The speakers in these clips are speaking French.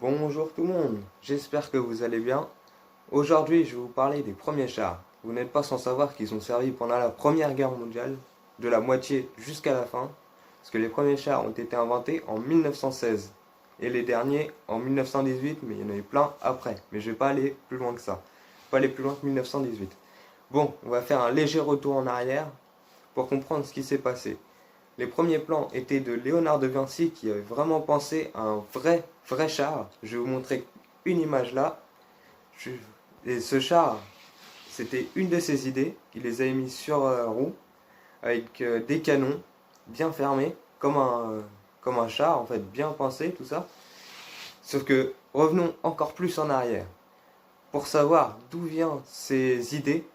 Bonjour tout le monde, j'espère que vous allez bien. Aujourd'hui, je vais vous parler des premiers chars. Vous n'êtes pas sans savoir qu'ils ont servi pendant la Première Guerre mondiale, de la moitié jusqu'à la fin, parce que les premiers chars ont été inventés en 1916 et les derniers en 1918, mais il y en a eu plein après. Mais je vais pas aller plus loin que ça. Je vais pas aller plus loin que 1918. Bon, on va faire un léger retour en arrière pour comprendre ce qui s'est passé. Les premiers plans étaient de Léonard de Vinci qui avait vraiment pensé à un vrai char. Je vais vous montrer une image là. Et ce char, c'était une de ses idées. Il les avait mis sur roue avec des canons bien fermés, comme un char en fait, bien pensé, tout ça. Sauf que revenons encore plus en arrière. Pour savoir d'où viennent ces idées,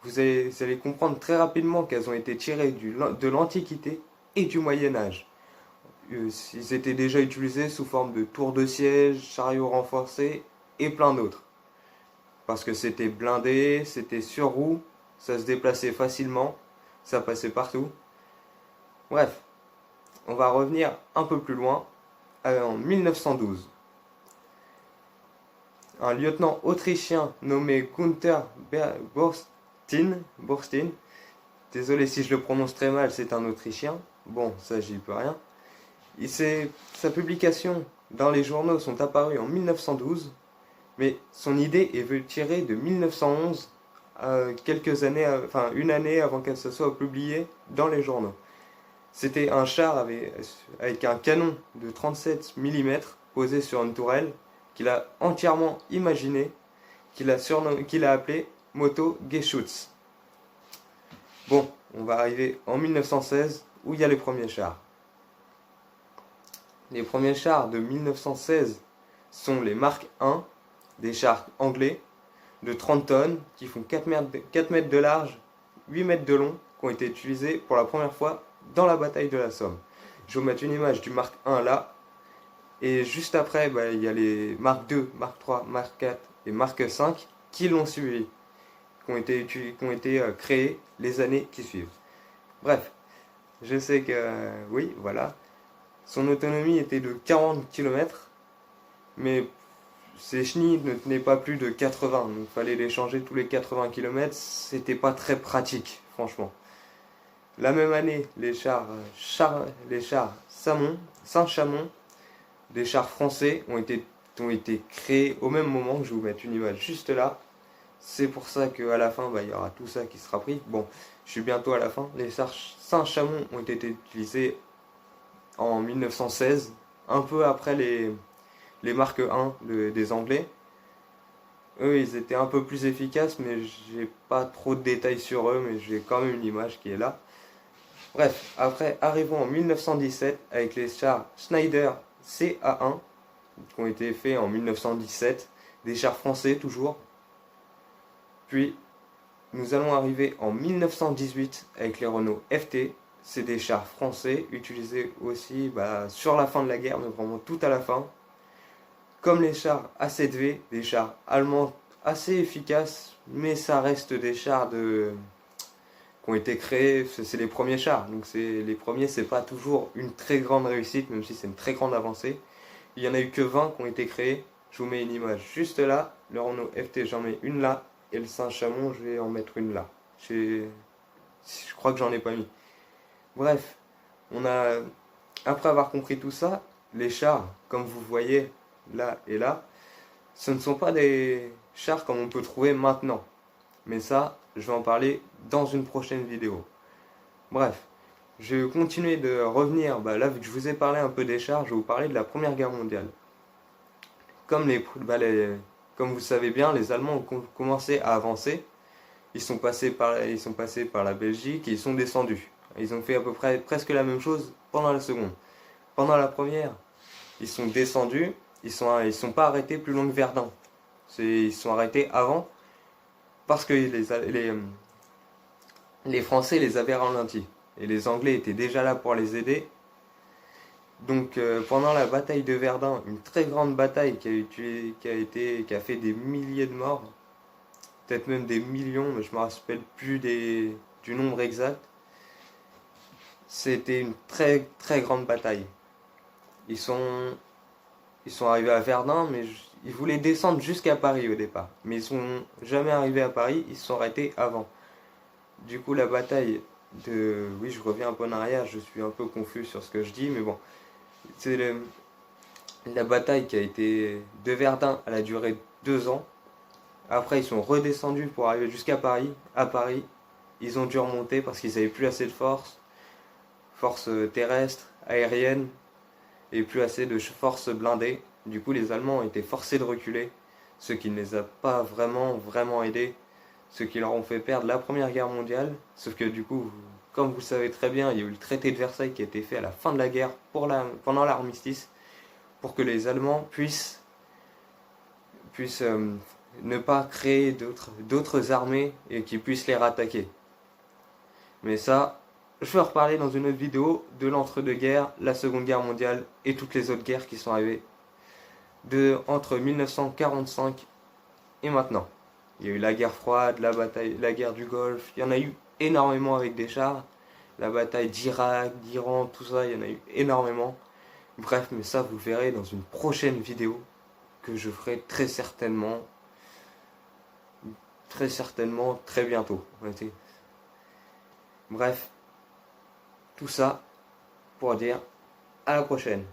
vous allez comprendre très rapidement qu'elles ont été tirées de l'Antiquité et du Moyen Âge. Ils étaient déjà utilisés sous forme de tours de siège, chariots renforcés et plein d'autres. Parce que c'était blindé, c'était sur roue, ça se déplaçait facilement, ça passait partout. Bref, on va revenir un peu plus loin, en 1912. Un lieutenant autrichien nommé Gunther Borstin, désolé si je le prononce très mal, c'est un autrichien, bon, ça j'y peux rien. Sa publication dans les journaux sont apparues en 1912, mais son idée est tirée de 1911, quelques années, enfin une année avant qu'elle se soit publiée dans les journaux. C'était un char avec un canon de 37 mm posé sur une tourelle qu'il a entièrement imaginé, qu'il a appelé Moto Geschütz. Bon, on va arriver en 1916 où il y a les premiers chars. Les premiers chars de 1916 sont les Mark I, des chars anglais de 30 tonnes qui font 4 mètres de large, 8 mètres de long, qui ont été utilisés pour la première fois dans la bataille de la Somme. Je vais vous mettre une image du Mark I là, et juste après, il y a les Mark II, Mark III, Mark IV et Mark V qui l'ont suivi, qui ont été créés les années qui suivent. Bref, je sais que, oui, voilà, son autonomie était de 40 km, mais ces chenilles ne tenaient pas plus de 80, donc il fallait les changer tous les 80 km, c'était pas très pratique, franchement. La même année, les chars Saint-Chamond, des chars français, ont été créés au même moment. Je vais vous mettre une image juste là. C'est pour ça qu'à la fin, il y aura tout ça qui sera pris. Bon, je suis bientôt à la fin. Les chars Saint-Chamond ont été utilisés en 1916, un peu après les Mark I des Anglais. Eux, ils étaient un peu plus efficaces, mais j'ai pas trop de détails sur eux, mais j'ai quand même une image qui est là. Bref, après, arrivons en 1917 avec les chars Schneider CA1 qui ont été faits en 1917, des chars français toujours. Puis, nous allons arriver en 1918 avec les Renault FT. C'est des chars français utilisés aussi sur la fin de la guerre, mais vraiment tout à la fin. Comme les chars A7V, des chars allemands assez efficaces, mais ça reste des chars qui ont été créés, c'est les premiers chars, donc les premiers, c'est pas toujours une très grande réussite, même si c'est une très grande avancée. Il y en a eu que 20 qui ont été créés. Je vous mets une image juste là. Le Renault FT, j'en mets une là, et le Saint-Chamond, je vais en mettre une là. Je crois que j'en ai pas mis. Bref, après avoir compris tout ça, les chars, comme vous voyez là et là, ce ne sont pas des chars comme on peut trouver maintenant. Mais ça, je vais en parler dans une prochaine vidéo. Bref, je vais continuer de revenir, là vu que je vous ai parlé un peu des chars, je vais vous parler de la Première Guerre mondiale. Comme, comme vous savez bien, les Allemands ont commencé à avancer, ils sont passés par la Belgique et ils sont descendus. Ils ont fait à peu près presque la même chose pendant la seconde. Pendant la première, ils sont descendus, ils sont pas arrêtés plus loin que Verdun. Ils sont arrêtés avant parce que les Français les avaient ralentis. Et les Anglais étaient déjà là pour les aider. Donc pendant la bataille de Verdun, une très grande bataille qui a fait des milliers de morts, peut-être même des millions, mais je ne me rappelle plus du nombre exact. C'était une très très grande bataille. Ils sont ils sont arrivés à Verdun, mais ils voulaient descendre jusqu'à Paris au départ. Mais ils sont jamais arrivés à Paris, ils se sont arrêtés avant. Du coup, la bataille de... Oui, je reviens un peu en arrière, je suis un peu confus sur ce que je dis, mais bon. C'est la bataille qui a été de Verdun, elle a duré 2 ans. Après, ils sont redescendus pour arriver jusqu'à Paris. À Paris, ils ont dû remonter parce qu'ils n'avaient plus assez de force terrestre, aérienne, et plus assez de force blindée. Du coup, les Allemands ont été forcés de reculer, ce qui ne les a pas vraiment aidés, ce qui leur ont fait perdre la Première Guerre mondiale. Sauf que du coup, comme vous le savez très bien, il y a eu le traité de Versailles qui a été fait à la fin de la guerre pendant l'armistice, pour que les Allemands puissent ne pas créer d'autres armées et qu'ils puissent les rattaquer. Mais ça, je vais en reparler dans une autre vidéo de l'entre-deux-guerres, la Seconde Guerre mondiale et toutes les autres guerres qui sont arrivées entre 1945 et maintenant. Il y a eu la guerre froide, la guerre du Golfe, il y en a eu énormément avec des chars. La bataille d'Irak, d'Iran, tout ça, il y en a eu énormément. Bref, mais ça vous le verrez dans une prochaine vidéo que je ferai très certainement très bientôt. Bref, tout ça pour dire à la prochaine.